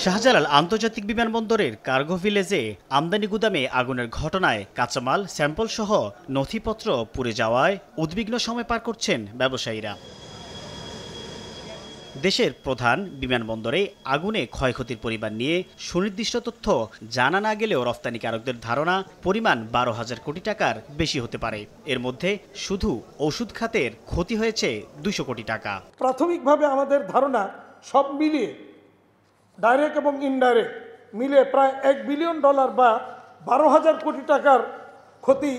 শাহজালাল আন্তর্জাতিক বিমানবন্দরের কার্গো ভিলেজে আমদানি গুদামে আগুনের ঘটনায় কাঁচামাল স্যাম্পল সহ নথিপত্র পুড়ে যাওয়ায় উদ্বিগ্ন সময় পার করছেন ব্যবসায়ীরা। দেশের প্রধান বিমানবন্দরে আগুনে ক্ষয়ক্ষতির পরিমাণ নিয়ে সুনির্দিষ্ট তথ্য জানা না গেলেও রফতানিকারকদের ধারণা পরিমাণ 12,000 কোটি টাকার বেশি হতে পারে। এর মধ্যে শুধু ওষুধ খাতের ক্ষতি হয়েছে 200 কোটি টাকা। প্রাথমিকভাবে আমাদের ধারণা সব মিলিয়ে ডাইরেক্ট এবং ইনডাইরেক্ট মিলে প্রায় $1 বিলিয়ন বা 12,000 কোটি টাকার ক্ষতি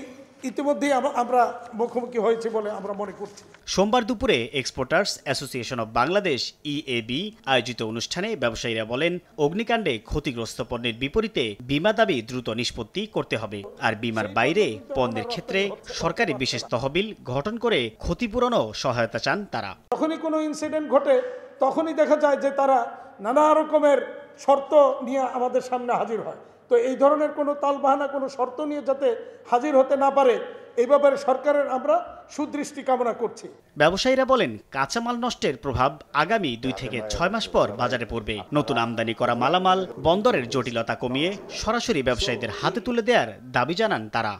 ইতিমধ্যেই আমরা মুখোমুখি হয়েছে বলে আমরা মনে করছি। সোমবার দুপুরে exporters association of Bangladesh EAB আয়োজিত অনুষ্ঠানে ব্যবসায়ীরা বলেন, অগ্নিকাণ্ডে ক্ষতিগ্রস্ত পণ্যের বিপরীতে বীমা দাবি দ্রুত নিষ্পত্তি করতে হবে, আর বীমার বাইরে পণ্যের ক্ষেত্রে সরকারি বিশেষ তহবিল গঠন করে ক্ষতিপূরণও সহায়তা চান তারা। যখনই কোনো ইনসিডেন্ট ঘটে তখনই দেখা যায় যে তারা নানা রকমের শর্ত নিয়ে আমাদের সামনে হাজির হয়। তো এই ধরনের কোনো তালবাহানা কোনো শর্ত নিয়ে যাতে হাজির হতে না পারে এই ব্যাপারে সরকারের আমরা সুদৃষ্টি কামনা করছি। ব্যবসায়ীরা বলেন, কাঁচামাল নষ্টের প্রভাব আগামী 2 থেকে 6 মাস পর বাজারে পড়বে। নতুন আমদানি করা মালামাল বন্দরের জটিলতা কমিয়ে সরাসরি ব্যবসায়ীদের হাতে তুলে দেওয়ার দাবি জানান তারা।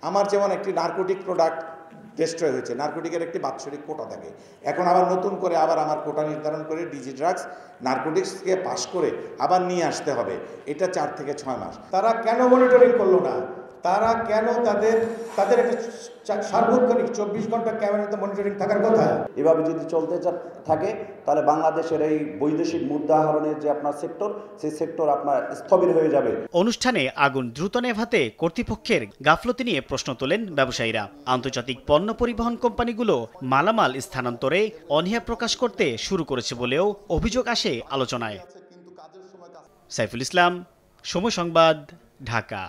আমার যেমন একটি নারকোটিক প্রোডাক্ট ডিস্ট্রয় হয়েছে, নারকোটিকের একটি বাৎসরিক কোটা থাকে, এখন আবার নতুন করে আবার আমার কোটা নির্ধারণ করে ডিজি ড্রাগস নারকোটিক্সকে পাস করে আবার নিয়ে আসতে হবে। এটা 4 থেকে 6 মাস। তারা কেন মনিটরিং করলো না? তারা কেন তাদের একটা সার্বক্ষণিক 24 ঘন্টা ক্যামেরাতে মনিটরিং থাকার কথা। এভাবে যদি চলতে থাকে তাহলে বাংলাদেশের এই বৈদেশিক মুদ্রা আহরণের যে আপনার সেক্টর, সেই সেক্টর আপনার স্থবির হয়ে যাবে। অনুষ্ঠানে আগুন দ্রুত নেভাতে কর্তৃপক্ষের গাফলতি নিয়ে প্রশ্ন তোলেন ব্যবসায়ীরা। আন্তর্জাতিক পণ্য পরিবহন কোম্পানিগুলো মালামাল স্থানান্তরে অনীহা প্রকাশ করতে শুরু করেছে বলেও অভিযোগ আসে আলোচনায়। সাইফুল ইসলাম, সময় সংবাদ, ঢাকা।